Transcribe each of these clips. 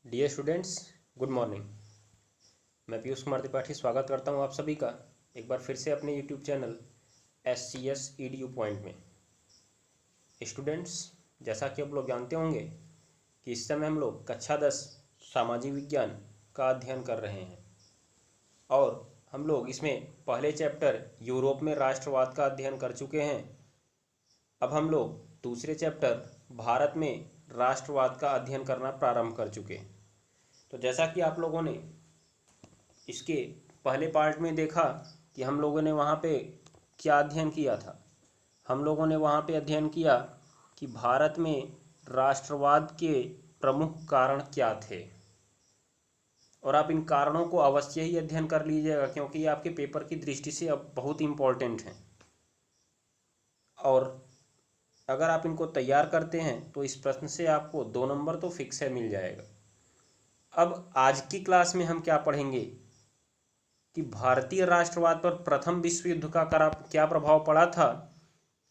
Dear students, good morning. मैं पीयूष कुमार त्रिपाठी स्वागत करता हूं आप सभी का एक बार फिर से अपने YouTube channel SCS EDU point में। स्टूडेंट्स, जैसा कि आप लोग जानते होंगे कि इस समय हम लोग कक्षा 10 सामाजिक विज्ञान का अध्ययन कर रहे हैं और हम लोग इसमें पहले चैप्टर यूरोप में राष्ट्रवाद का अध्ययन कर चुके हैं। अब हम लोग दूसरे चैप्टर भारत में राष्ट्रवाद का अध्ययन करना प्रारंभ कर चुके हैं। तो जैसा कि आप लोगों ने इसके पहले पार्ट में देखा कि हम लोगों ने वहाँ पे क्या अध्ययन किया था। हम लोगों ने वहाँ पे अध्ययन किया कि भारत में राष्ट्रवाद के प्रमुख कारण क्या थे, और आप इन कारणों को अवश्य ही अध्ययन कर लीजिएगा क्योंकि ये आपके पेपर की दृष्टि से अब बहुत इम्पोर्टेंट हैं। और अगर आप इनको तैयार करते हैं तो इस प्रश्न से आपको 2 नंबर तो फिक्स है, मिल जाएगा। अब आज की क्लास में हम क्या पढ़ेंगे कि भारतीय राष्ट्रवाद पर प्रथम विश्व युद्ध का क्या प्रभाव पड़ा था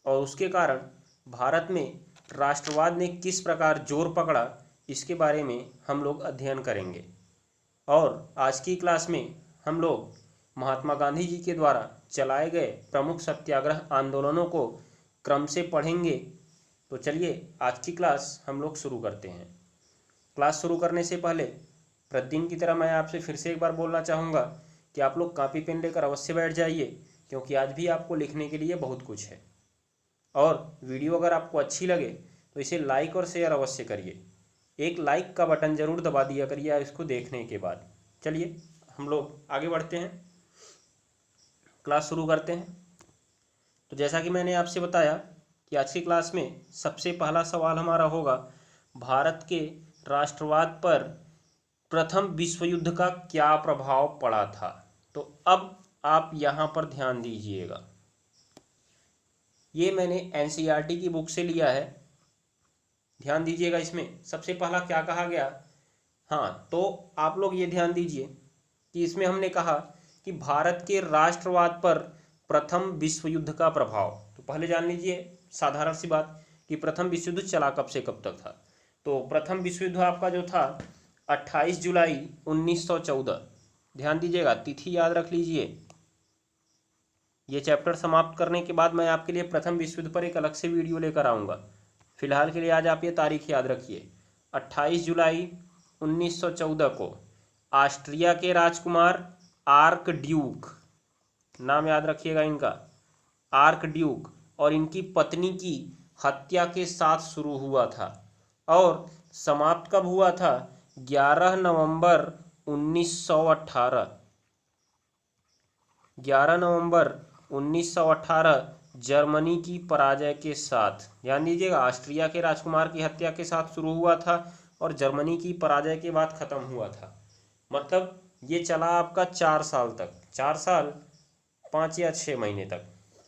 और उसके कारण भारत में राष्ट्रवाद ने किस प्रकार जोर पकड़ा, इसके बारे में हम लोग अध्ययन करेंगे। और आज की क्लास में हम लोग महात्मा गांधी जी के द्वारा चलाए गए प्रमुख सत्याग्रह आंदोलनों को क्रम से पढ़ेंगे। तो चलिए आज की क्लास हम लोग शुरू करते हैं। क्लास शुरू करने से पहले प्रतिदिन की तरह मैं आपसे फिर से एक बार बोलना चाहूँगा कि आप लोग कॉपी पेन लेकर अवश्य बैठ जाइए क्योंकि आज भी आपको लिखने के लिए बहुत कुछ है। और वीडियो अगर आपको अच्छी लगे तो इसे लाइक और शेयर अवश्य करिए। एक लाइक का बटन ज़रूर दबा दिया करिए इसको देखने के बाद। चलिए हम लोग आगे बढ़ते हैं, क्लास शुरू करते हैं। तो जैसा कि मैंने आपसे बताया कि आज की क्लास में सबसे पहला सवाल हमारा होगा भारत के राष्ट्रवाद पर प्रथम विश्व युद्ध का क्या प्रभाव पड़ा था। तो अब आप यहाँ पर ध्यान दीजिएगा, ये मैंने NCERT की बुक से लिया है। ध्यान दीजिएगा, इसमें सबसे पहला क्या कहा गया। हाँ, तो आप लोग ये ध्यान दीजिए कि इसमें हमने कहा कि भारत के राष्ट्रवाद पर प्रथम विश्व युद्ध का प्रभाव। तो पहले जान लीजिए साधारण सी बात कि प्रथम विश्व युद्ध चला कब से कब तक था। तो प्रथम विश्व युद्ध आपका जो था 28 जुलाई 1914। ध्यान दीजिएगा, तिथि याद रख लीजिए। ये चैप्टर समाप्त करने के बाद मैं आपके लिए प्रथम विश्व युद्ध पर एक अलग से वीडियो लेकर आऊँगा। फिलहाल के लिए आज आप ये तारीख याद रखिए, 28 जुलाई 1914 को ऑस्ट्रिया के राजकुमार आर्क ड्यूक, नाम याद रखिएगा इनका, आर्क ड्यूक और इनकी पत्नी की हत्या के साथ शुरू हुआ था और समाप्त कब हुआ था, 11 नवंबर 1918। 11 नवंबर 1918 जर्मनी की पराजय के साथ। ध्यान दीजिएगा, ऑस्ट्रिया के राजकुमार की हत्या के साथ शुरू हुआ था और जर्मनी की पराजय के बाद ख़त्म हुआ था। मतलब ये चला आपका 4 साल तक, 4 साल 5 या 6 महीने तक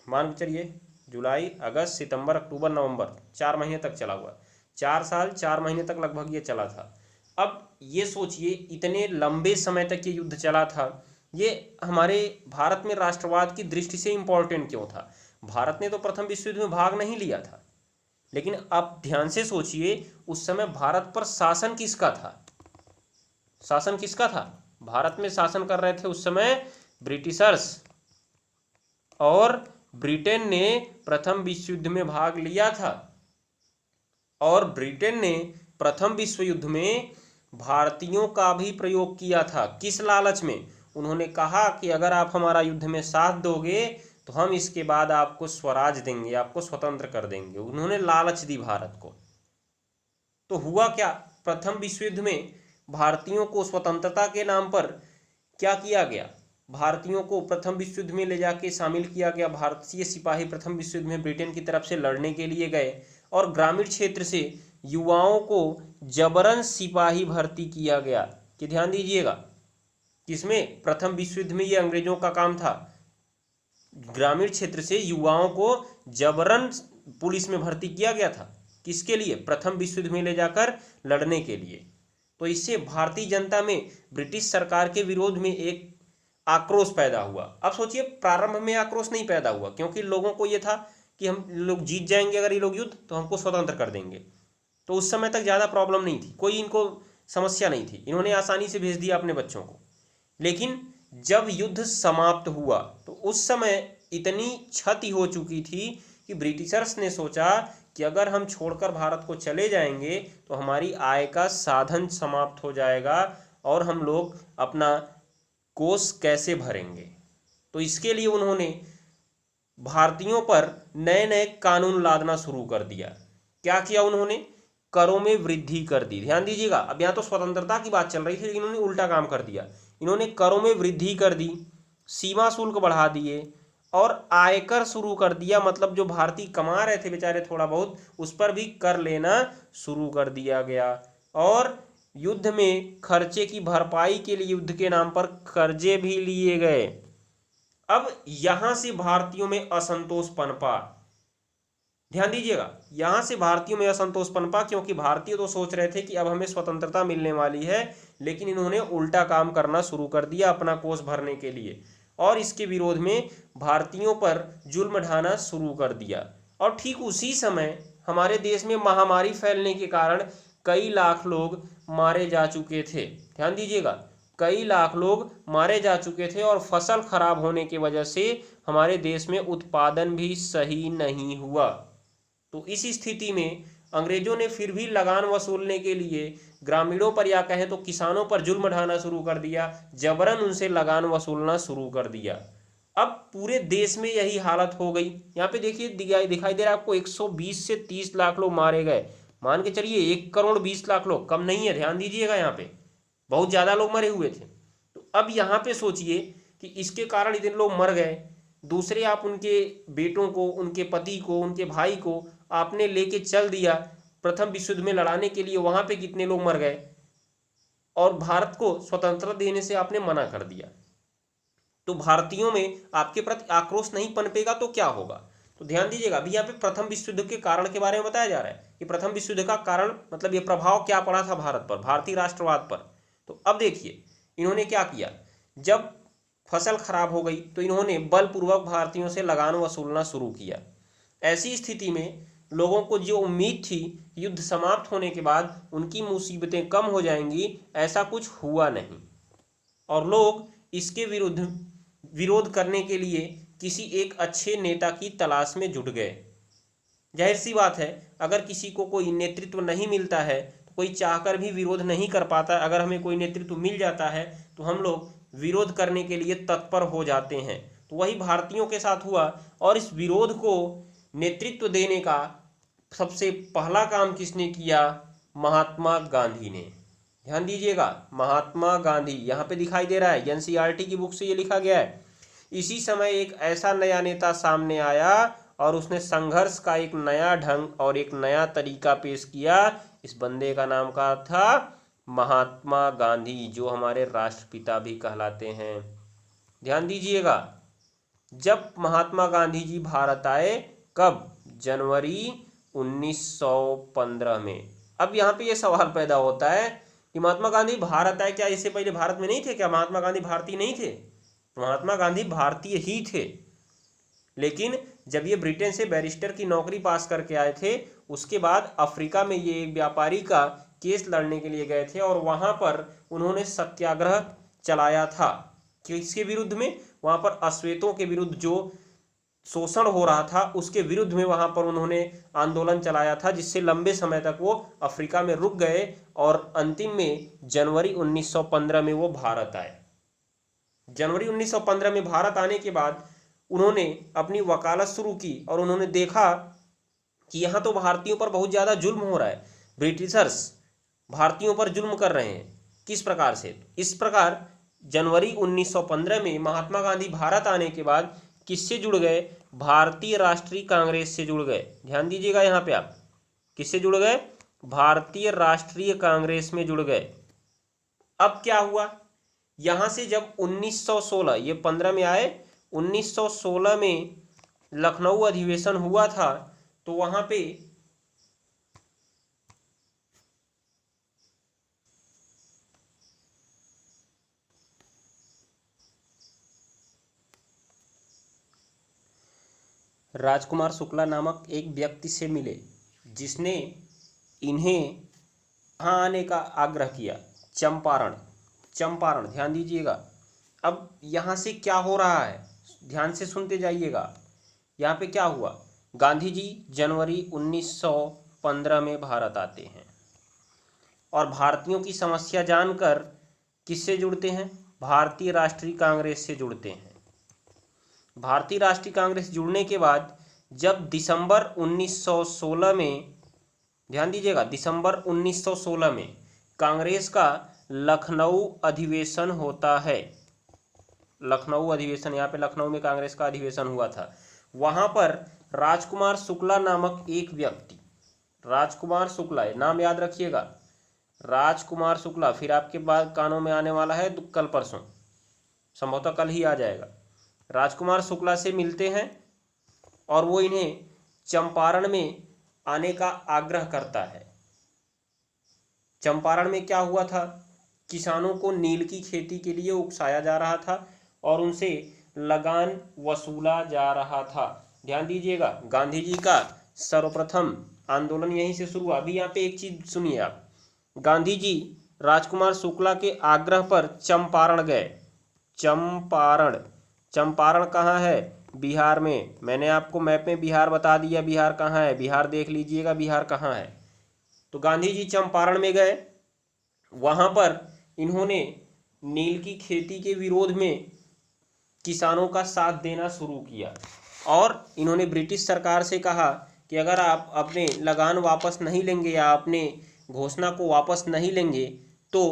मान के चलिए। जुलाई, अगस्त, सितंबर, अक्टूबर, नवंबर, 4 महीने तक चला हुआ। 4 साल 4 महीने तक लगभग ये चला था। अब ये सोचिए इतने लंबे समय तक ये युद्ध चला था, ये हमारे भारत में राष्ट्रवाद की दृष्टि से इम्पोर्टेंट क्यों था। भारत ने तो प्रथम विश्व युद्ध में भाग नहीं लिया था, लेकिन आप ध्यान से सोचिए उस समय भारत पर शासन किसका था। शासन किसका था, भारत में शासन कर रहे थे उस समय ब्रिटिशर्स, और ब्रिटेन ने प्रथम विश्व युद्ध में भाग लिया था और ब्रिटेन ने प्रथम विश्व युद्ध में भारतीयों का भी प्रयोग किया था। किस लालच में, उन्होंने कहा कि अगर आप हमारा युद्ध में साथ दोगे तो हम इसके बाद आपको स्वराज देंगे, आपको स्वतंत्र कर देंगे। उन्होंने लालच दी भारत को। तो हुआ क्या, प्रथम विश्व युद्ध में भारतीयों को स्वतंत्रता के नाम पर क्या किया गया, भारतीयों को प्रथम विश्व युद्ध में ले जाके शामिल किया गया। भारतीय सिपाही प्रथम विश्व युद्ध में ब्रिटेन की तरफ से लड़ने के लिए गए और ग्रामीण क्षेत्र से युवाओं को जबरन सिपाही भर्ती किया गया। कि ध्यान दीजिएगा, किसमें, प्रथम विश्व युद्ध में ये अंग्रेजों का काम था, ग्रामीण क्षेत्र से युवाओं को जबरन पुलिस में भर्ती किया गया था। किसके लिए, प्रथम विश्व युद्ध में ले जाकर लड़ने के लिए। तो इससे भारतीय जनता में ब्रिटिश सरकार के विरोध में एक आक्रोश पैदा हुआ। अब सोचिए प्रारंभ में आक्रोश नहीं पैदा हुआ क्योंकि लोगों को ये था कि हम लोग जीत जाएंगे अगर ये लोग युद्ध, तो हमको स्वतंत्र कर देंगे। तो उस समय तक ज़्यादा प्रॉब्लम नहीं थी, कोई इनको समस्या नहीं थी, इन्होंने आसानी से भेज दिया अपने बच्चों को। लेकिन जब युद्ध समाप्त हुआ तो उस समय इतनी क्षति हो चुकी थी कि ब्रिटिशर्स ने सोचा कि अगर हम छोड़कर भारत को चले जाएंगे तो हमारी आय का साधन समाप्त हो जाएगा और हम लोग अपना कोष कैसे भरेंगे। तो इसके लिए उन्होंने भारतीयों पर नए नए कानून लादना शुरू कर दिया। क्या किया उन्होंने? करों में वृद्धि कर दी। ध्यान दीजिएगा, अब यहाँ तो स्वतंत्रता की बात चल रही थी, लेकिन उन्होंने उल्टा काम कर दिया। इन्होंने करों में वृद्धि कर दी, सीमा शुल्क बढ़ा दिए और आयकर शुरू कर दिया। मतलब जो भारतीय कमा रहे थे बेचारे थोड़ा बहुत, उस पर भी कर लेना शुरू कर दिया गया। और युद्ध में खर्चे की भरपाई के लिए युद्ध के नाम पर कर्जे भी लिए गए। अब यहां से भारतीयों में असंतोष पनपा। ध्यान दीजिएगा, यहां से भारतीयों में असंतोष पनपा, क्योंकि भारतीय तो सोच रहे थे कि अब हमें स्वतंत्रता मिलने वाली है, लेकिन इन्होंने उल्टा काम करना शुरू कर दिया अपना कोष भरने के लिए, और इसके विरोध में भारतीयों पर जुल्म ढाना शुरू कर दिया। और ठीक उसी समय हमारे देश में महामारी फैलने के कारण कई लाख लोग मारे जा चुके थे। ध्यान दीजिएगा, कई लाख लोग मारे जा चुके थे और फसल खराब होने की वजह से हमारे देश में उत्पादन भी सही नहीं हुआ। तो इस स्थिति में अंग्रेजों ने फिर भी लगान वसूलने के लिए ग्रामीणों पर या कहें तो किसानों पर जुल्म ढाना शुरू कर दिया, जबरन उनसे लगान वसूलना शुरू कर दिया। अब पूरे देश में यही हालत हो गई। यहाँ पे देखिए दिखाई दे रहा है आपको 120 से 30 लाख लोग मारे गए। मान के चलिए 1 करोड़ 20 लाख लोग, कम नहीं है। ध्यान दीजिएगा, यहाँ पे बहुत ज़्यादा लोग मरे हुए थे। तो अब यहाँ पे सोचिए कि इसके कारण इतने लोग मर गए, दूसरे आप उनके बेटों को, उनके पति को, उनके भाई को आपने लेके चल दिया प्रथम विश्व युद्ध में लड़ाने के लिए, वहाँ पे कितने लोग मर गए, और भारत को स्वतंत्रता देने से आपने मना कर दिया। तो भारतीयों में आपके प्रति आक्रोश नहीं पनपेगा तो क्या होगा? तो ध्यान दीजिएगा, अभी यहाँ पे प्रथम विश्व युद्ध के कारण के बारे में बताया जा रहा है कि प्रथम विश्व युद्ध का कारण मतलब ये प्रभाव क्या पड़ा था भारत पर, भारतीय राष्ट्रवाद पर। तो अब देखिए इन्होंने क्या किया, जब फसल खराब हो गई तो इन्होंने बलपूर्वक भारतीयों से लगान वसूलना शुरू किया। ऐसी स्थिति में लोगों को जो उम्मीद थी युद्ध समाप्त होने के बाद उनकी मुसीबतें कम हो जाएंगी, ऐसा कुछ हुआ नहीं और लोग इसके विरोध करने के लिए किसी एक अच्छे नेता की तलाश में जुट गए। जाहिर सी बात है, अगर किसी को कोई नेतृत्व नहीं मिलता है तो कोई चाहकर भी विरोध नहीं कर पाता। अगर हमें कोई नेतृत्व मिल जाता है तो हम लोग विरोध करने के लिए तत्पर हो जाते हैं। तो वही भारतीयों के साथ हुआ और इस विरोध को नेतृत्व देने का सबसे पहला काम किसने किया? महात्मा गांधी ने। ध्यान दीजिएगा, महात्मा गांधी यहाँ पे दिखाई दे रहा है, एनसीईआरटी की बुक से ये लिखा गया है। इसी समय एक ऐसा नया नेता सामने आया और उसने संघर्ष का एक नया ढंग और एक नया तरीका पेश किया। इस बंदे का नाम का था महात्मा गांधी, जो हमारे राष्ट्रपिता भी कहलाते हैं। ध्यान दीजिएगा, जब महात्मा गांधी जी भारत आए, कब? जनवरी 1915 में। अब यहाँ पे ये सवाल पैदा होता है कि महात्मा गांधी भारत आए, क्या इससे पहले भारत में नहीं थे? क्या महात्मा गांधी भारतीय नहीं थे? महात्मा गांधी भारतीय ही थे, लेकिन जब ये ब्रिटेन से बैरिस्टर की नौकरी पास करके आए थे, उसके बाद अफ्रीका में ये एक व्यापारी का केस लड़ने के लिए गए थे और वहाँ पर उन्होंने सत्याग्रह चलाया था। किसके विरुद्ध में? वहाँ पर अश्वेतों के विरुद्ध जो शोषण हो रहा था उसके विरुद्ध में वहाँ पर उन्होंने आंदोलन चलाया था, जिससे लंबे समय तक वो अफ्रीका में रुक गए और अंतिम में जनवरी 1915 में वो भारत आए। जनवरी 1915 में भारत आने के बाद उन्होंने अपनी वकालत शुरू की और उन्होंने देखा कि यहाँ तो भारतीयों पर बहुत ज़्यादा जुल्म हो रहा है, ब्रिटिशर्स भारतीयों पर जुल्म कर रहे हैं। किस प्रकार से? इस प्रकार जनवरी 1915 में महात्मा गांधी भारत आने के बाद किससे जुड़ गए? भारतीय राष्ट्रीय कांग्रेस से जुड़ गए। ध्यान दीजिएगा, यहाँ पे आप किससे जुड़ गए? भारतीय राष्ट्रीय कांग्रेस में जुड़ गए। अब क्या हुआ, यहाँ से जब 1916, ये 15 में आए, 1916 में लखनऊ अधिवेशन हुआ था, तो वहाँ पे राजकुमार शुक्ला नामक एक व्यक्ति से मिले, जिसने इन्हें कहाँ आने का आग्रह किया? चंपारण। चंपारण, ध्यान दीजिएगा। अब यहाँ से क्या हो रहा है, ध्यान से सुनते जाइएगा। यहाँ पे क्या हुआ, गांधी जी जनवरी 1915 में भारत आते हैं और भारतीयों की समस्या जानकर किससे जुड़ते हैं? भारतीय राष्ट्रीय कांग्रेस से जुड़ते हैं। भारतीय राष्ट्रीय कांग्रेस जुड़ने के बाद जब दिसंबर 1916 में, ध्यान दीजिएगा, दिसंबर 1916 में कांग्रेस का लखनऊ अधिवेशन होता है। लखनऊ अधिवेशन, यहाँ पे लखनऊ में कांग्रेस का अधिवेशन हुआ था। वहां पर राजकुमार शुक्ला नामक एक व्यक्ति, राजकुमार शुक्ला, नाम याद रखिएगा, राजकुमार शुक्ला, फिर आपके बाद कानों में आने वाला है कल परसों, संभवतः कल ही आ जाएगा। राजकुमार शुक्ला से मिलते हैं और वो इन्हें चंपारण में आने का आग्रह करता है। चंपारण में क्या हुआ था, किसानों को नील की खेती के लिए उकसाया जा रहा था और उनसे लगान वसूला जा रहा था। ध्यान दीजिएगा, गांधी जी का सर्वप्रथम आंदोलन यहीं से शुरू हुआ। अभी यहाँ पे एक चीज सुनिए आप, गांधी जी राजकुमार शुक्ला के आग्रह पर चंपारण गए। चंपारण, चंपारण कहाँ है? बिहार में। मैंने आपको मैप में बिहार बता दिया, बिहार कहाँ है, बिहार देख लीजिएगा बिहार कहाँ है। तो गांधी जी चंपारण में गए, वहां पर इन्होंने नील की खेती के विरोध में किसानों का साथ देना शुरू किया और इन्होंने ब्रिटिश सरकार से कहा कि अगर आप अपने लगान वापस नहीं लेंगे या अपने घोषणा को वापस नहीं लेंगे तो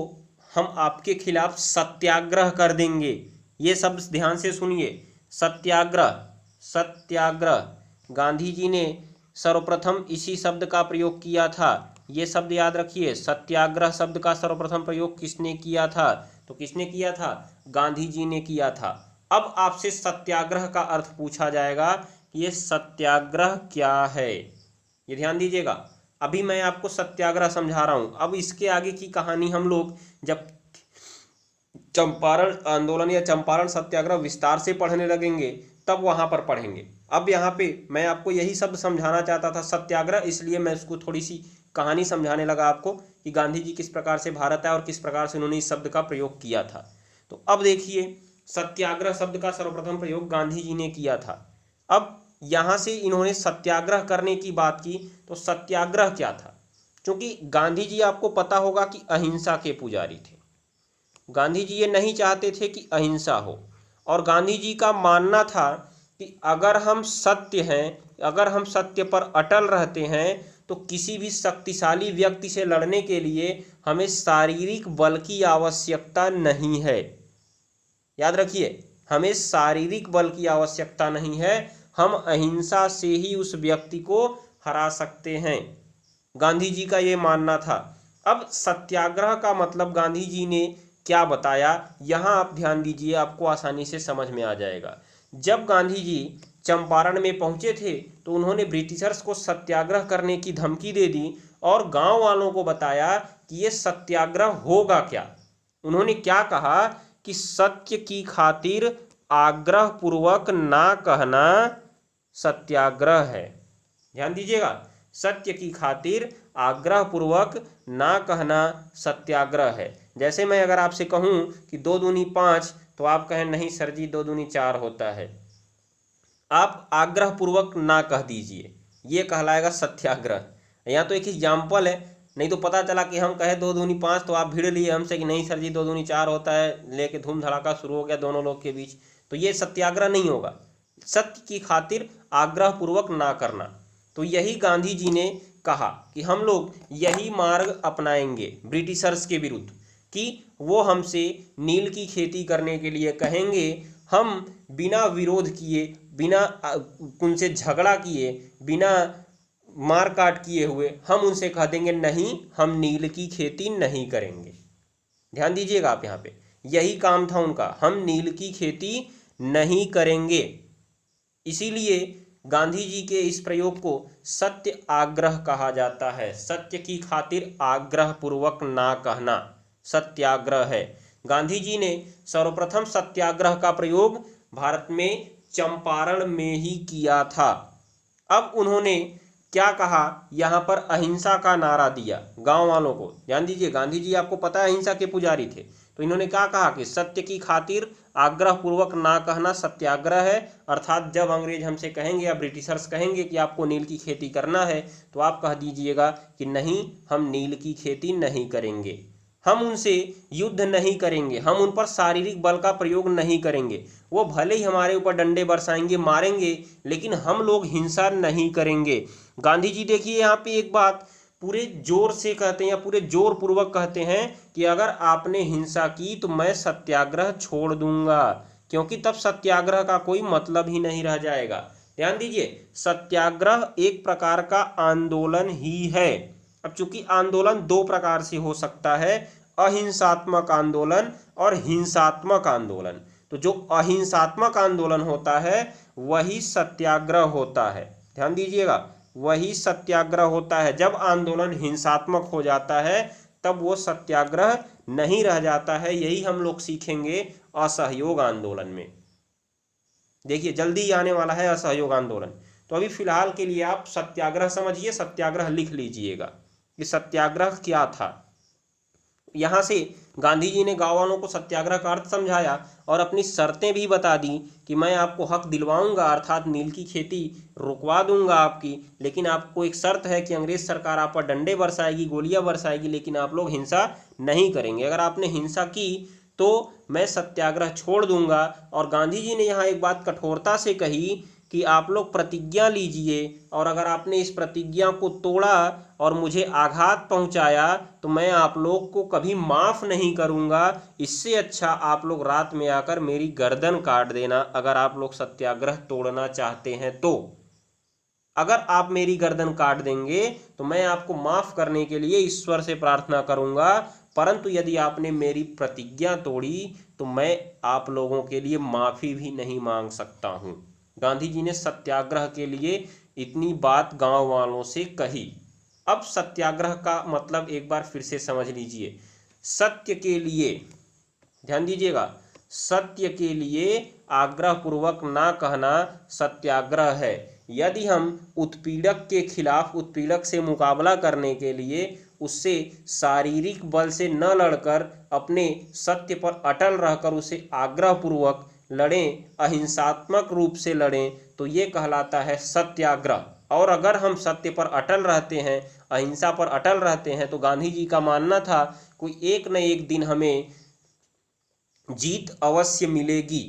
हम आपके खिलाफ सत्याग्रह कर देंगे। ये शब्द ध्यान से सुनिए, सत्याग्रह, सत्याग्रह। गांधी जी ने सर्वप्रथम इसी शब्द का प्रयोग किया था। ये शब्द याद रखिए, सत्याग्रह शब्द का सर्वप्रथम प्रयोग किसने किया था? तो किसने किया था? गांधी जी ने किया था। अब आपसे सत्याग्रह का अर्थ पूछा जाएगा कि ये सत्याग्रह क्या है, ये ध्यान दीजिएगा। अभी मैं आपको सत्याग्रह समझा रहा हूं, अब इसके आगे की कहानी हम लोग जब चंपारण आंदोलन या चंपारण सत्याग्रह विस्तार से पढ़ने लगेंगे तब वहां पर पढ़ेंगे। अब यहाँ पे मैं आपको यही शब्द समझाना चाहता था, सत्याग्रह, इसलिए मैं उसको थोड़ी सी कहानी समझाने लगा आपको कि गांधी जी किस प्रकार से भारत आए और किस प्रकार से उन्होंने इस शब्द का प्रयोग किया था। तो अब देखिए, सत्याग्रह शब्द का सर्वप्रथम प्रयोग गांधी जी ने किया था। अब यहाँ से इन्होंने सत्याग्रह करने की बात की, तो सत्याग्रह क्या था? क्योंकि गांधी जी, आपको पता होगा कि अहिंसा के पुजारी थे। गांधी जी ये नहीं चाहते थे कि अहिंसा हो और गांधी जी का मानना था कि अगर हम सत्य हैं, अगर हम सत्य पर अटल रहते हैं तो किसी भी शक्तिशाली व्यक्ति से लड़ने के लिए हमें शारीरिक बल की आवश्यकता नहीं है। याद रखिए, हमें शारीरिक बल की आवश्यकता नहीं है, हम अहिंसा से ही उस व्यक्ति को हरा सकते हैं। गांधी जी का ये मानना था। अब सत्याग्रह का मतलब गांधी जी ने क्या बताया, यहाँ आप ध्यान दीजिए, आपको आसानी से समझ में आ जाएगा। जब गांधी जी चंपारण में पहुंचे थे तो उन्होंने ब्रिटिशर्स को सत्याग्रह करने की धमकी दे दी और गांव वालों को बताया कि ये सत्याग्रह होगा क्या। उन्होंने क्या कहा कि सत्य की खातिर आग्रह पूर्वक ना कहना सत्याग्रह है। ध्यान दीजिएगा, सत्य की खातिर आग्रह पूर्वक ना कहना सत्याग्रह है। जैसे मैं अगर आपसे कहूं कि 2 दूनी 5 तो आप कहें नहीं सर जी 2 दूनी 4 होता है, आप आग्रह पूर्वक ना कह दीजिए, ये कहलाएगा सत्याग्रह। यहाँ तो एक एग्जाम्पल है, नहीं तो पता चला कि हम कहे 2 दूनी 5 तो आप भिड़ लिए हमसे कि नहीं सर जी 2 दूनी 4 होता है, लेके धूम धड़ाका शुरू हो गया दोनों लोग के बीच, तो ये सत्याग्रह नहीं होगा। सत्य की खातिर आग्रह पूर्वक ना करना। तो यही गांधी जी ने कहा कि हम लोग यही मार्ग अपनाएंगे ब्रिटिशर्स के विरुद्ध कि वो हमसे नील की खेती करने के लिए कहेंगे, हम बिना विरोध किए, बिना उनसे झगड़ा किए, बिना मार काट किए हुए हम उनसे कह देंगे नहीं, हम नील की खेती नहीं करेंगे। ध्यान दीजिएगा आप, यहाँ पे यही काम था उनका, हम नील की खेती नहीं करेंगे। इसीलिए गांधी जी के इस प्रयोग को सत्य आग्रह कहा जाता है। सत्य की खातिर आग्रह पूर्वक ना कहना सत्याग्रह है। गांधी जी ने सर्वप्रथम सत्याग्रह का प्रयोग भारत में चंपारण में ही किया था। अब उन्होंने क्या कहा यहाँ पर, अहिंसा का नारा दिया गांव वालों को। ध्यान दीजिए, गांधी जी आपको पता है अहिंसा के पुजारी थे, तो इन्होंने क्या कहा कि सत्य की खातिर आग्रह पूर्वक ना कहना सत्याग्रह है। अर्थात जब अंग्रेज हमसे कहेंगे या ब्रिटिशर्स कहेंगे कि आपको नील की खेती करना है, तो आप कह दीजिएगा कि नहीं, हम नील की खेती नहीं करेंगे, हम उनसे युद्ध नहीं करेंगे, हम उन पर शारीरिक बल का प्रयोग नहीं करेंगे। वो भले ही हमारे ऊपर डंडे बरसाएंगे, मारेंगे, लेकिन हम लोग हिंसा नहीं करेंगे। गांधी जी देखिए यहाँ पे एक बात पूरे जोर से कहते हैं या पूरे जोर पूर्वक कहते हैं कि अगर आपने हिंसा की तो मैं सत्याग्रह छोड़ दूंगा, क्योंकि तब सत्याग्रह का कोई मतलब ही नहीं रह जाएगा। ध्यान दीजिए, सत्याग्रह एक प्रकार का आंदोलन ही है। अब चूंकि आंदोलन दो प्रकार से हो सकता है, अहिंसात्मक आंदोलन और हिंसात्मक आंदोलन, तो जो अहिंसात्मक आंदोलन होता है वही सत्याग्रह होता है। ध्यान दीजिएगा, वही सत्याग्रह होता है। जब आंदोलन हिंसात्मक हो जाता है तब वो सत्याग्रह नहीं रह जाता है। यही हम लोग सीखेंगे असहयोग आंदोलन में। देखिए जल्दी ही आने वाला है असहयोग आंदोलन। तो अभी फिलहाल के लिए आप सत्याग्रह समझिए, सत्याग्रह लिख लीजिएगा कि सत्याग्रह क्या था। यहाँ से गांधी जी ने गांव वालों को सत्याग्रह का अर्थ समझाया और अपनी शर्तें भी बता दी कि मैं आपको हक दिलवाऊंगा, अर्थात नील की खेती रुकवा दूंगा आपकी, लेकिन आपको एक शर्त है कि अंग्रेज सरकार आप पर डंडे बरसाएगी, गोलियां बरसाएगी, लेकिन आप लोग हिंसा नहीं करेंगे। अगर आपने हिंसा की तो मैं सत्याग्रह छोड़ दूंगा। और गांधी जी ने यहाँ एक बात कठोरता से कही कि आप लोग प्रतिज्ञा लीजिए, और अगर आपने इस प्रतिज्ञा को तोड़ा और मुझे आघात पहुंचाया तो मैं आप लोग को कभी माफ़ नहीं करूंगा। इससे अच्छा आप लोग रात में आकर मेरी गर्दन काट देना, अगर आप लोग सत्याग्रह तोड़ना चाहते हैं तो। अगर आप मेरी गर्दन काट देंगे तो मैं आपको माफ़ करने के लिए ईश्वर से प्रार्थना करूंगा, परंतु यदि आपने मेरी प्रतिज्ञा तोड़ी तो मैं आप लोगों के लिए माफ़ी भी नहीं मांग सकता हूं। गांधी जी ने सत्याग्रह के लिए इतनी बात गांव वालों से कही। अब सत्याग्रह का मतलब एक बार फिर से समझ लीजिए। सत्य के लिए, ध्यान दीजिएगा, सत्य के लिए आग्रह पूर्वक ना कहना सत्याग्रह है। यदि हम उत्पीड़क के खिलाफ, उत्पीड़क से मुकाबला करने के लिए उससे शारीरिक बल से न लड़कर अपने सत्य पर अटल रहकर उसे आग्रह पूर्वक लड़ें, अहिंसात्मक रूप से लड़ें, तो ये कहलाता है सत्याग्रह। और अगर हम सत्य पर अटल रहते हैं, अहिंसा पर अटल रहते हैं, तो गांधी जी का मानना था कोई एक न एक दिन हमें जीत अवश्य मिलेगी।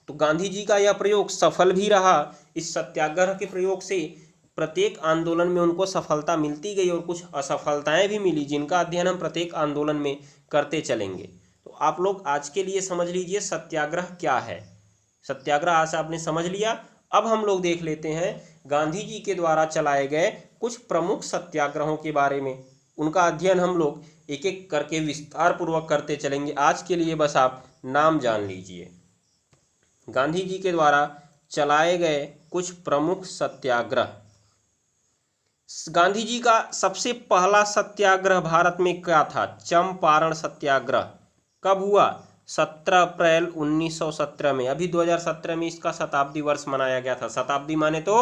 तो गांधी जी का यह प्रयोग सफल भी रहा। इस सत्याग्रह के प्रयोग से प्रत्येक आंदोलन में उनको सफलता मिलती गई और कुछ असफलताएं भी मिली, जिनका अध्ययन हम प्रत्येक आंदोलन में करते चलेंगे। तो आप लोग आज के लिए समझ लीजिए सत्याग्रह क्या है। सत्याग्रह आज आपने समझ लिया। अब हम लोग देख लेते हैं गांधी जी के द्वारा चलाए गए कुछ प्रमुख सत्याग्रहों के बारे में। उनका अध्ययन हम लोग एक एक करके विस्तार पूर्वक करते चलेंगे। आज के लिए बस आप नाम जान लीजिए। गांधी जी के द्वारा चलाए गए कुछ प्रमुख सत्याग्रह। गांधी जी का सबसे पहला सत्याग्रह भारत में क्या था? चंपारण सत्याग्रह। कब हुआ? 17 अप्रैल 1917 में। अभी 2017 में इसका शताब्दी वर्ष मनाया गया था। शताब्दी माने तो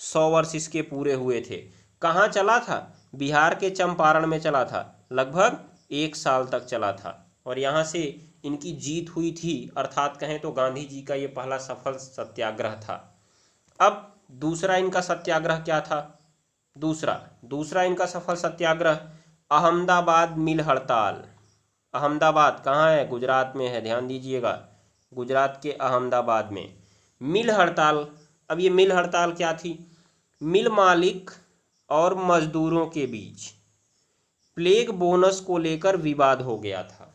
100 वर्ष इसके पूरे हुए थे। कहाँ चला था? बिहार के चंपारण में चला था। लगभग 1 साल तक चला था और यहाँ से इनकी जीत हुई थी। अर्थात कहें तो गांधी जी का ये पहला सफल सत्याग्रह था। अब दूसरा इनका सत्याग्रह क्या था? दूसरा इनका सफल सत्याग्रह अहमदाबाद मिल हड़ताल। अहमदाबाद कहाँ है? गुजरात में है। ध्यान दीजिएगा, गुजरात के अहमदाबाद में मिल हड़ताल। अब ये मिल हड़ताल क्या थी? मिल मालिक और मजदूरों के बीच प्लेग बोनस को लेकर विवाद हो गया था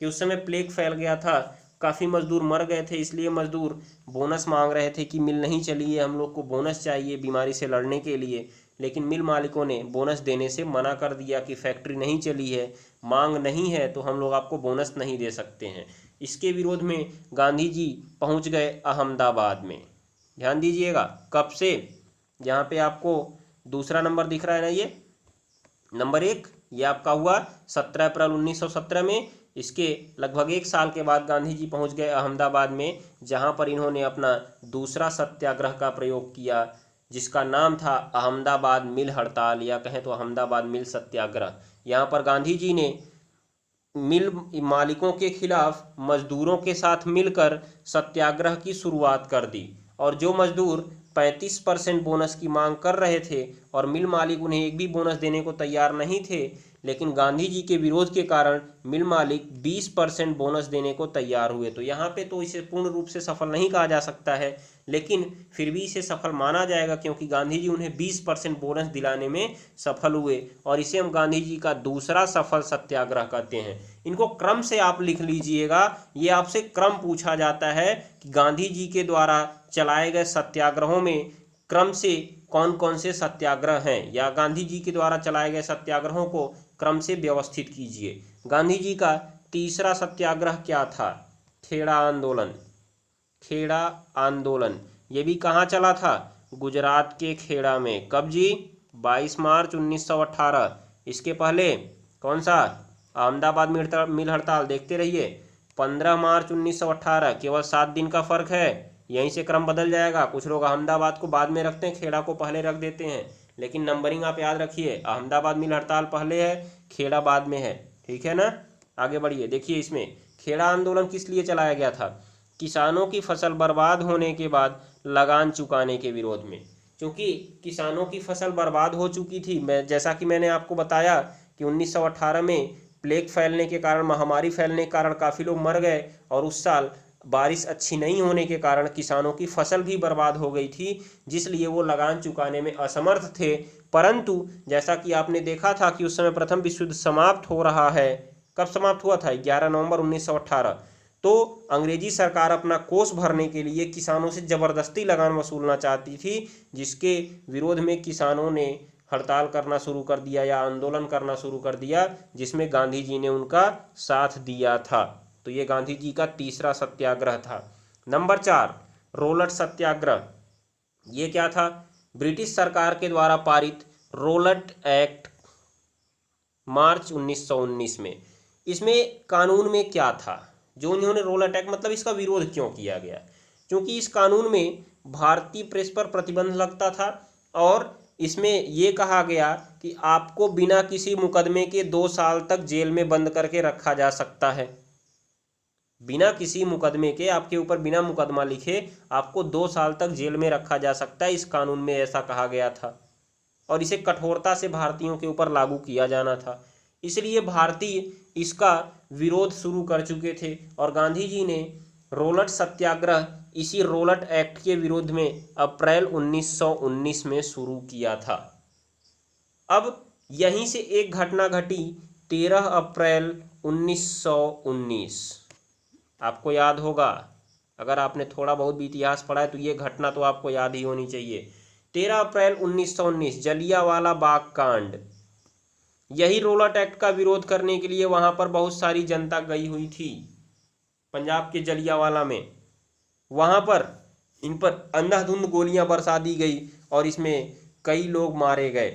कि उस समय प्लेग फैल गया था, काफ़ी मजदूर मर गए थे, इसलिए मजदूर बोनस मांग रहे थे कि मिल नहीं चली है, हम लोग को बोनस चाहिए बीमारी से लड़ने के लिए। लेकिन मिल मालिकों ने बोनस देने से मना कर दिया कि फैक्ट्री नहीं चली है, मांग नहीं है, तो हम लोग आपको बोनस नहीं दे सकते हैं। इसके विरोध में गांधी जी पहुंच गए अहमदाबाद में। ध्यान दीजिएगा, कब से? यहाँ पे आपको दूसरा नंबर दिख रहा है ना, ये नंबर 1, ये आपका हुआ 17 अप्रैल 1917 में। इसके लगभग 1 साल के बाद गांधी जी पहुंच गए अहमदाबाद में, जहां पर इन्होंने अपना दूसरा सत्याग्रह का प्रयोग किया। जिसका नाम था अहमदाबाद मिल हड़ताल, या कहें तो अहमदाबाद मिल सत्याग्रह। यहाँ पर गांधी जी ने मिल मालिकों के खिलाफ मजदूरों के साथ मिलकर सत्याग्रह की शुरुआत कर दी, और जो मजदूर 35% बोनस की मांग कर रहे थे और मिल मालिक उन्हें एक भी बोनस देने को तैयार नहीं थे, लेकिन गांधी जी के विरोध के कारण मिल मालिक 20% बोनस देने को तैयार हुए। तो यहाँ पे तो इसे पूर्ण रूप से सफल नहीं कहा जा सकता है, लेकिन फिर भी इसे सफल माना जाएगा, क्योंकि गांधी जी उन्हें 20% बोनस दिलाने में सफल हुए, और इसे हम गांधी जी का दूसरा सफल सत्याग्रह कहते हैं। इनको क्रम से आप लिख लीजिएगा, ये आपसे क्रम पूछा जाता है कि गांधी जी के द्वारा चलाए गए सत्याग्रहों में क्रम से कौन कौन से सत्याग्रह हैं, या गांधी जी के द्वारा चलाए गए सत्याग्रहों को क्रम से व्यवस्थित कीजिए। गांधी जी का तीसरा सत्याग्रह क्या था? खेड़ा आंदोलन। खेड़ा आंदोलन ये भी कहाँ चला था? गुजरात के खेड़ा में। कब जी? 22 मार्च 1918। इसके पहले कौन सा? अहमदाबाद मिल हड़ताल। देखते रहिए, 15 मार्च 1918, केवल 7 दिन का फर्क है। यहीं से क्रम बदल जाएगा, कुछ लोग अहमदाबाद को बाद में रखते हैं, खेड़ा को पहले रख देते हैं, लेकिन नंबरिंग आप याद रखिए, अहमदाबाद मिल हड़ताल पहले है, खेड़ा बाद में है। ठीक है ना? आगे बढ़िए। देखिए इसमें खेड़ा आंदोलन किस लिए चलाया गया था? किसानों की फसल बर्बाद होने के बाद लगान चुकाने के विरोध में। क्योंकि किसानों की फसल बर्बाद हो चुकी थी, जैसा कि मैंने आपको बताया कि 1918 में प्लेग फैलने के कारण, महामारी फैलने के कारण काफ़ी लोग मर गए, और उस साल बारिश अच्छी नहीं होने के कारण किसानों की फसल भी बर्बाद हो गई थी, जिसलिए वो लगान चुकाने में असमर्थ थे। परंतु जैसा कि आपने देखा था कि उस समय प्रथम विश्व युद्ध समाप्त हो रहा है। कब समाप्त हुआ था? 11 नवंबर 1918। तो अंग्रेजी सरकार अपना कोष भरने के लिए किसानों से ज़बरदस्ती लगान वसूलना चाहती थी, जिसके विरोध में किसानों ने हड़ताल करना शुरू कर दिया या आंदोलन करना शुरू कर दिया, जिसमें गांधी जी ने उनका साथ दिया था। तो ये गांधी जी का तीसरा सत्याग्रह था। नंबर 4, रोलट सत्याग्रह। ये क्या था? ब्रिटिश सरकार के द्वारा पारित रोलट एक्ट, मार्च 1919 में। इसमें कानून में क्या था जो इन्होंने रोलट एक्ट, मतलब इसका विरोध क्यों किया गया? क्योंकि इस कानून में भारतीय प्रेस पर प्रतिबंध लगता था, और इसमें यह कहा गया कि आपको बिना किसी मुकदमे के 2 साल तक जेल में बंद करके रखा जा सकता है। बिना किसी मुकदमे के, आपके ऊपर बिना मुकदमा लिखे आपको 2 साल तक जेल में रखा जा सकता है, इस कानून में ऐसा कहा गया था, और इसे कठोरता से भारतीयों के ऊपर लागू किया जाना था। इसलिए भारतीय इसका विरोध शुरू कर चुके थे, और गांधी जी ने रोलट सत्याग्रह इसी रोलट एक्ट के विरोध में अप्रैल 1919 में शुरू किया था। अब यहीं से एक घटना घटी 13 अप्रैल 1919। आपको याद होगा, अगर आपने थोड़ा बहुत भी इतिहास पढ़ा है तो ये घटना तो आपको याद ही होनी चाहिए। 13 अप्रैल 1919, जलियांवाला बाग कांड। यही रोलट एक्ट का विरोध करने के लिए वहां पर बहुत सारी जनता गई हुई थी, पंजाब के जलियांवाला में। वहां पर इन पर अंधाधुंध गोलियां बरसा दी गई, और इसमें कई लोग मारे गए।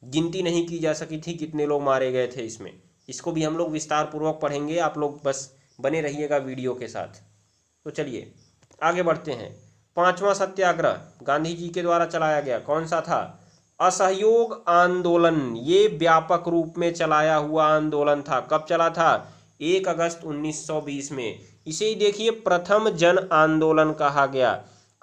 गिनती नहीं की जा सकी थी कितने लोग मारे गए थे इसमें। इसको भी हम लोग विस्तार पूर्वक पढ़ेंगे, आप लोग बस बने रहिएगा वीडियो के साथ। तो चलिए आगे बढ़ते हैं। 5वां सत्याग्रह गांधी जी के द्वारा चलाया गया, कौन सा था? असहयोग आंदोलन। ये व्यापक रूप में चलाया हुआ आंदोलन था। कब चला था? 1 अगस्त 1920 में। इसे ही देखिए प्रथम जन आंदोलन कहा गया।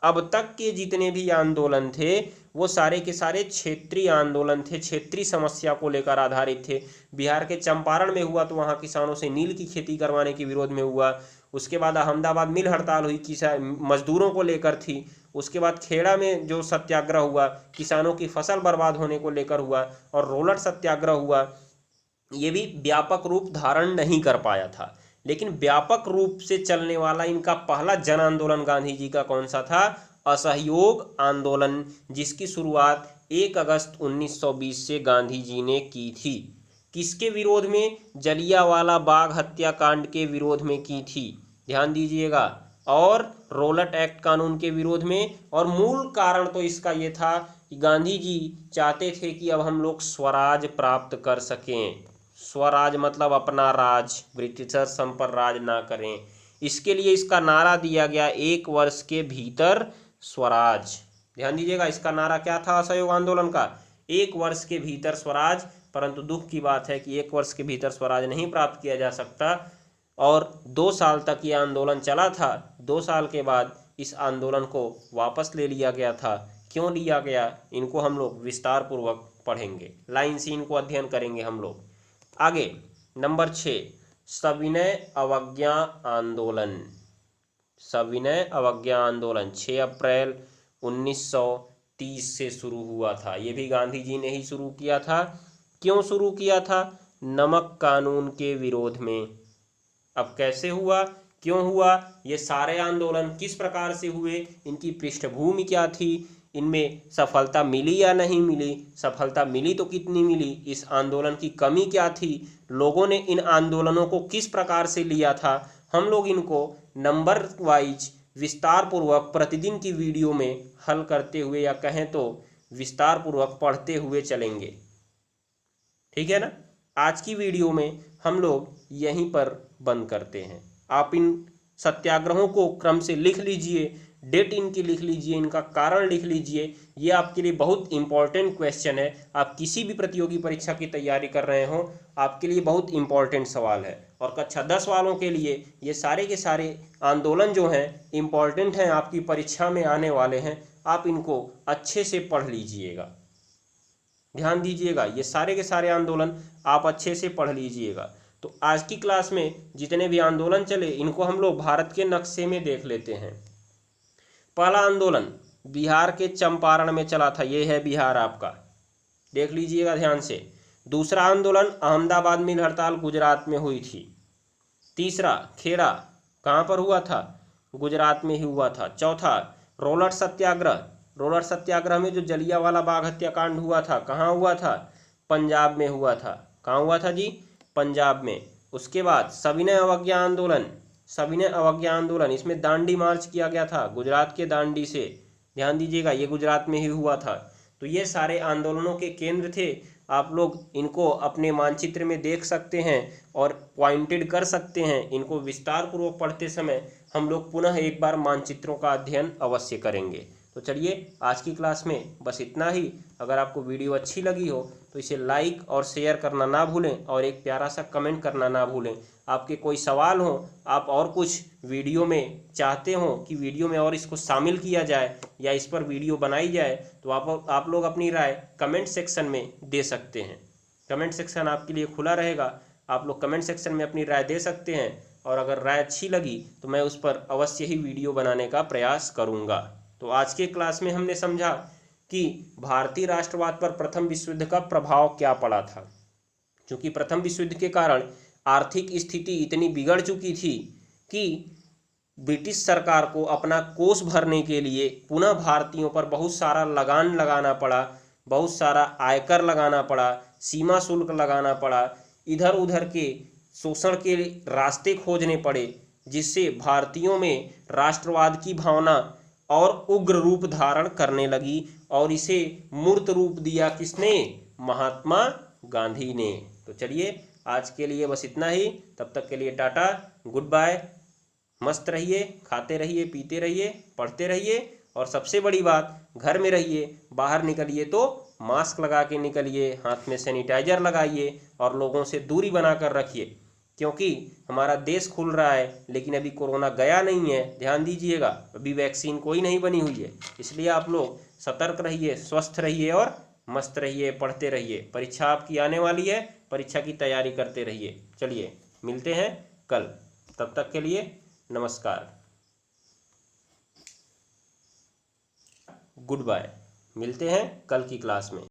अब तक के जितने भी आंदोलन थे वो सारे के सारे क्षेत्रीय आंदोलन थे, क्षेत्रीय समस्या को लेकर आधारित थे। बिहार के चंपारण में हुआ तो वहाँ किसानों से नील की खेती करवाने के विरोध में हुआ। उसके बाद अहमदाबाद मिल हड़ताल हुई, मजदूरों को लेकर थी। उसके बाद खेड़ा में जो सत्याग्रह हुआ किसानों की फसल बर्बाद होने को लेकर हुआ, और रोलट सत्याग्रह हुआ। ये भी व्यापक रूप धारण नहीं कर पाया था, लेकिन व्यापक रूप से चलने वाला इनका पहला जन आंदोलन गांधी जी का कौन सा था? असहयोग आंदोलन, जिसकी शुरुआत 1 अगस्त 1920 से गांधी जी ने की थी। किसके विरोध में? जलियांवाला बाग हत्याकांड के विरोध में की थी, ध्यान दीजिएगा, और रोलट एक्ट कानून के विरोध में। और मूल कारण तो इसका ये था कि गांधी जी चाहते थे कि अब हम लोग स्वराज प्राप्त कर सकें। स्वराज मतलब अपना राज, ब्रिटिशर्स हम पर राज ना करें। इसके लिए इसका नारा दिया गया 1 वर्ष के भीतर स्वराज। ध्यान दीजिएगा, इसका नारा क्या था असहयोग आंदोलन का? 1 वर्ष के भीतर स्वराज। परंतु दुख की बात है कि 1 वर्ष के भीतर स्वराज नहीं प्राप्त किया जा सकता और 2 साल तक ये आंदोलन चला था। 2 साल के बाद इस आंदोलन को वापस ले लिया गया था। क्यों लिया गया, इनको हम लोग विस्तार पूर्वक पढ़ेंगे, लाइन से इनको अध्ययन करेंगे हम लोग। आगे नंबर 6, सविनय अवज्ञा आंदोलन। सविनय अवज्ञा आंदोलन 6 अप्रैल 1930 से शुरू हुआ था। ये भी गांधी जी ने ही शुरू किया था। क्यों शुरू किया था? नमक कानून के विरोध में। अब कैसे हुआ, क्यों हुआ, ये सारे आंदोलन किस प्रकार से हुए, इनकी पृष्ठभूमि क्या थी, इनमें सफलता मिली या नहीं मिली, सफलता मिली तो कितनी मिली, इस आंदोलन की कमी क्या थी, लोगों ने इन आंदोलनों को किस प्रकार से लिया था, हम लोग इनको नंबर वाइज विस्तार पूर्वक प्रतिदिन की वीडियो में हल करते हुए या कहें तो विस्तार पूर्वक पढ़ते हुए चलेंगे। ठीक है ना। आज की वीडियो में हम लोग यहीं पर बंद करते हैं। आप इन सत्याग्रहों को क्रम से लिख लीजिए, डेट इनकी लिख लीजिए, इनका कारण लिख लीजिए। ये आपके लिए बहुत इंपॉर्टेंट क्वेश्चन है। आप किसी भी प्रतियोगी परीक्षा की तैयारी कर रहे हो, आपके लिए बहुत इंपॉर्टेंट सवाल है। और कक्षा 10 वालों के लिए ये सारे के सारे आंदोलन जो हैं इंपॉर्टेंट हैं, आपकी परीक्षा में आने वाले हैं। आप इनको अच्छे से पढ़ लीजिएगा, ध्यान दीजिएगा, ये सारे के सारे आंदोलन आप अच्छे से पढ़ लीजिएगा। तो आज की क्लास में जितने भी आंदोलन चले इनको हम लोग भारत के नक्शे में देख लेते हैं। पहला आंदोलन बिहार के चंपारण में चला था, ये है बिहार आपका, देख लीजिएगा ध्यान से। दूसरा आंदोलन अहमदाबाद मिल हड़ताल गुजरात में हुई थी। तीसरा खेड़ा, कहाँ पर हुआ था? गुजरात में ही हुआ था। चौथा रोलर सत्याग्रह, रोलर सत्याग्रह में जो जलियांवाला बाग हत्याकांड हुआ था, कहाँ हुआ था? पंजाब में हुआ था। कहाँ हुआ था जी? पंजाब में। उसके बाद सविनय अवज्ञा आंदोलन, सविनय अवज्ञा आंदोलन, इसमें दांडी मार्च किया गया था गुजरात के दांडी से, ध्यान दीजिएगा, ये गुजरात में ही हुआ था। तो ये सारे आंदोलनों के केंद्र थे। आप लोग इनको अपने मानचित्र में देख सकते हैं और पॉइंटेड कर सकते हैं। इनको विस्तार पूर्वक पढ़ते समय हम लोग पुनः एक बार मानचित्रों का अध्ययन अवश्य करेंगे। तो चलिए आज की क्लास में बस इतना ही। अगर आपको वीडियो अच्छी लगी हो तो इसे लाइक और शेयर करना ना भूलें और एक प्यारा सा कमेंट करना ना भूलें। आपके कोई सवाल हो, आप और कुछ वीडियो में चाहते हो कि वीडियो में और इसको शामिल किया जाए या इस पर वीडियो बनाई जाए, तो आप लोग अपनी राय कमेंट सेक्शन में दे सकते हैं। कमेंट सेक्शन आपके लिए खुला रहेगा, आप लोग कमेंट सेक्शन में अपनी राय दे सकते हैं और अगर राय अच्छी लगी तो मैं उस पर अवश्य ही वीडियो बनाने का प्रयास करूँगा। तो आज के क्लास में हमने समझा कि भारतीय राष्ट्रवाद पर प्रथम विश्व युद्ध का प्रभाव क्या पड़ा था। क्योंकि प्रथम विश्व युद्ध के कारण आर्थिक स्थिति इतनी बिगड़ चुकी थी कि ब्रिटिश सरकार को अपना कोष भरने के लिए पुनः भारतीयों पर बहुत सारा लगान लगाना पड़ा, बहुत सारा आयकर लगाना पड़ा, सीमा शुल्क लगाना पड़ा, इधर उधर के शोषण के रास्ते खोजने पड़े, जिससे भारतीयों में राष्ट्रवाद की भावना और उग्र रूप धारण करने लगी और इसे मूर्त रूप दिया किसने? महात्मा गांधी ने। तो चलिए आज के लिए बस इतना ही। तब तक के लिए टाटा, गुड बाय। मस्त रहिए, खाते रहिए, पीते रहिए, पढ़ते रहिए और सबसे बड़ी बात, घर में रहिए, बाहर निकलिए तो मास्क लगा के निकलिए, हाथ में सैनिटाइजर लगाइए और लोगों से दूरी बनाकर रखिए। क्योंकि हमारा देश खुल रहा है लेकिन अभी कोरोना गया नहीं है, ध्यान दीजिएगा, अभी वैक्सीन कोई नहीं बनी हुई है। इसलिए आप लोग सतर्क रहिए, स्वस्थ रहिए और मस्त रहिए, पढ़ते रहिए। परीक्षा आपकी आने वाली है, परीक्षा की तैयारी करते रहिए। चलिए मिलते हैं कल, तब तक के लिए नमस्कार, गुड बाय। मिलते हैं कल की क्लास में।